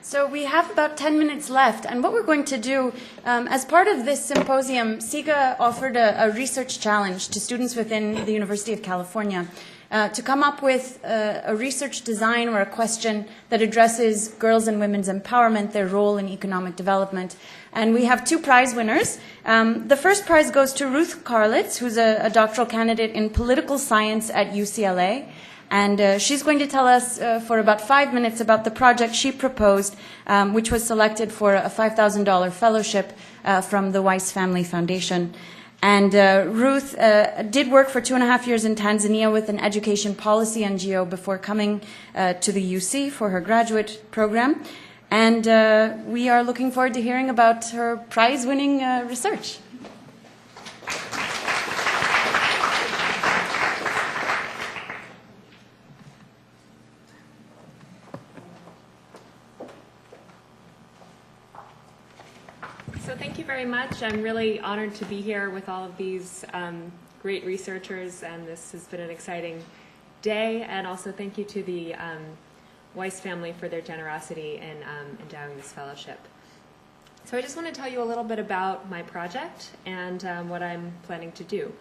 So we have about 10 minutes left, and what we're going to do, as part of this symposium, SIGA offered a research challenge to students within the University of California to come up with a research design or a question that addresses girls' and women's empowerment, their role in economic development. And we have two prize winners. The first prize goes to Ruth Carlitz, who's a doctoral candidate in political science at UCLA. And she's going to tell us for about 5 minutes about the project she proposed, which was selected for a $5,000 fellowship from the Weiss Family Foundation. And Ruth did work for 2.5 years in Tanzania with an education policy NGO before coming to the UC for her graduate program. And we are looking forward to hearing about her prize-winning research. So thank you very much. I'm really honored to be here with all of these great researchers, and this has been an exciting day. And also thank you to the Weiss family for their generosity in endowing this fellowship. So I just want to tell you a little bit about my project and what I'm planning to do.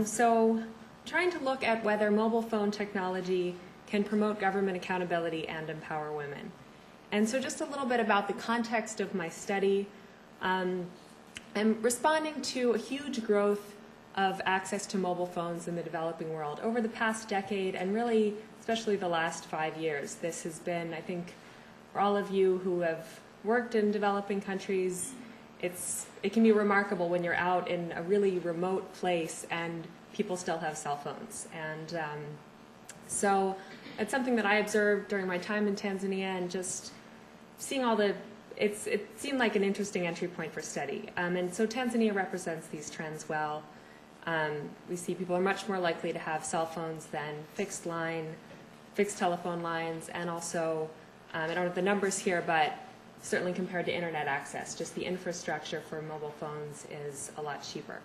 So trying to look at whether mobile phone technology can promote government accountability and empower women. And so just a little bit about the context of my study. I'm responding to a huge growth of access to mobile phones in the developing world over the past decade, and really, especially the last 5 years. This has been, I think, for all of you who have worked in developing countries, it can be remarkable when you're out in a really remote place and people still have cell phones. And so it's something that I observed during my time in Tanzania, and just seeing all the it seemed like an interesting entry point for study. And so Tanzania represents these trends well. We see people are much more likely to have cell phones than fixed telephone lines, and also, I don't have the numbers here, but certainly compared to internet access, just the infrastructure for mobile phones is a lot cheaper.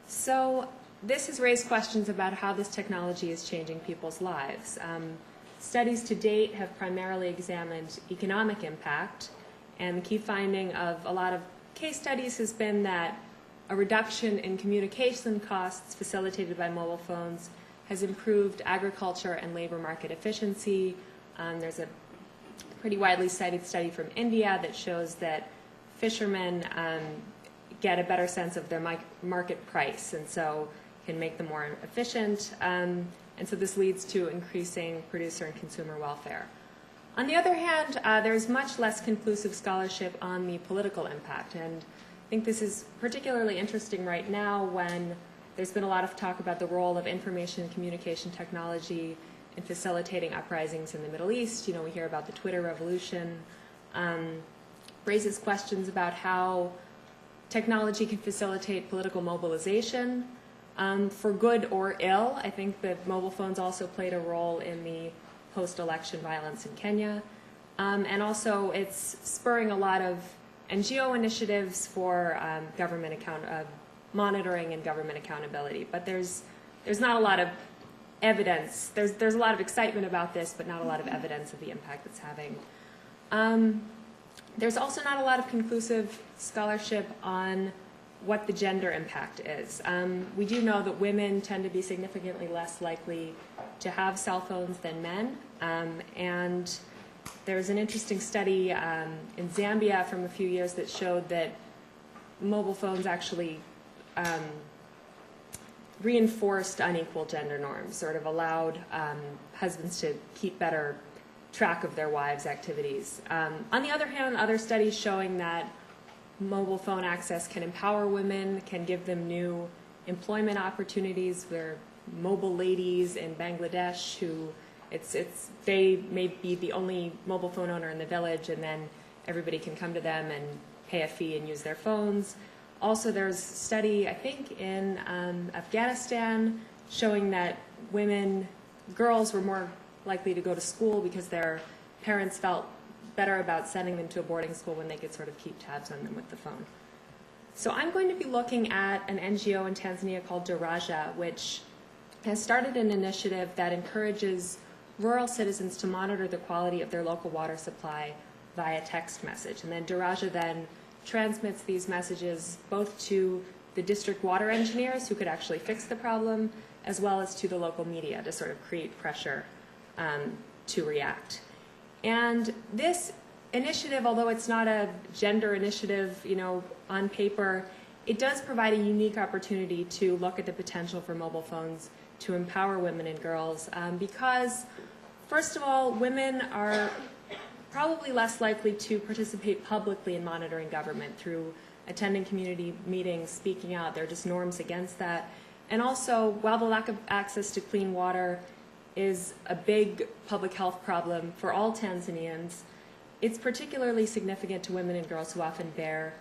So this has raised questions about how this technology is changing people's lives. Studies to date have primarily examined economic impact, and the key finding of a lot of case studies has been that a reduction in communication costs facilitated by mobile phones has improved agriculture and labor market efficiency. There's a pretty widely cited study from India that shows that fishermen get a better sense of their market price, and so can make them more efficient. And so this leads to increasing producer and consumer welfare. On the other hand, there's much less conclusive scholarship on the political impact. And I think this is particularly interesting right now when there's been a lot of talk about the role of information and communication technology in facilitating uprisings in the Middle East. You know, we hear about the Twitter revolution, raises questions about how technology can facilitate political mobilization. For good or ill, I think that mobile phones also played a role in the post-election violence in Kenya. And also it's spurring a lot of NGO initiatives for government monitoring and government accountability. But there's not a lot of evidence. There's a lot of excitement about this, but not a lot of evidence of the impact it's having. There's also not a lot of conclusive scholarship on what the gender impact is. We do know that women tend to be significantly less likely to have cell phones than men. And there's an interesting study in Zambia from a few years that showed that mobile phones actually reinforced unequal gender norms, sort of allowed husbands to keep better track of their wives' activities. On the other hand, other studies showing that mobile phone access can empower women, can give them new employment opportunities. There are mobile ladies in Bangladesh who they may be the only mobile phone owner in the village, and then everybody can come to them and pay a fee and use their phones. Also, there's a study, I think, in Afghanistan showing that girls were more likely to go to school because their parents felt better about sending them to a boarding school when they could sort of keep tabs on them with the phone. So I'm going to be looking at an NGO in Tanzania called Daraja, which has started an initiative that encourages rural citizens to monitor the quality of their local water supply via text message. And then Daraja then transmits these messages both to the district water engineers who could actually fix the problem, as well as to the local media to sort of create pressure to react. And this initiative, although it's not a gender initiative, you know, on paper, it does provide a unique opportunity to look at the potential for mobile phones to empower women and girls because, first of all, women are probably less likely to participate publicly in monitoring government through attending community meetings, speaking out. There are just norms against that. And also, while the lack of access to clean water is a big public health problem for all Tanzanians, it's particularly significant to women and girls who often bear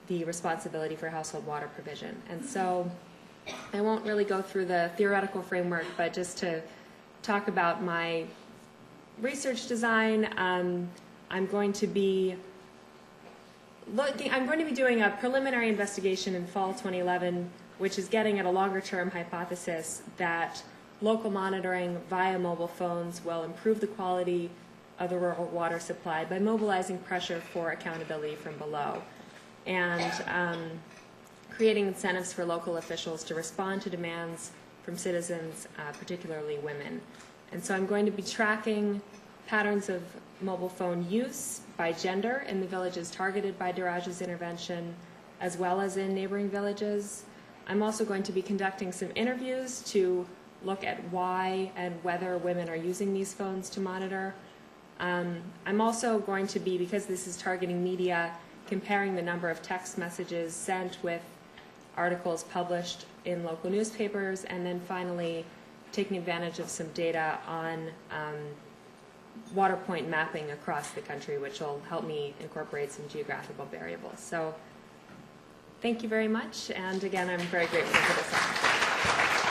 the responsibility for household water provision. And so I won't really go through the theoretical framework, but just to talk about my research design, I'm going to be doing a preliminary investigation in fall 2011, which is getting at a longer-term hypothesis that local monitoring via mobile phones will improve the quality of the rural water supply by mobilizing pressure for accountability from below and creating incentives for local officials to respond to demands from citizens, particularly women. And so I'm going to be tracking patterns of mobile phone use by gender in the villages targeted by Daraja's intervention, as well as in neighboring villages. I'm also going to be conducting some interviews to look at why and whether women are using these phones to monitor. I'm also going to be, because this is targeting media, comparing the number of text messages sent with articles published in local newspapers, and then finally taking advantage of some data on water point mapping across the country, which will help me incorporate some geographical variables. So thank you very much, and again, I'm very grateful for this opportunity.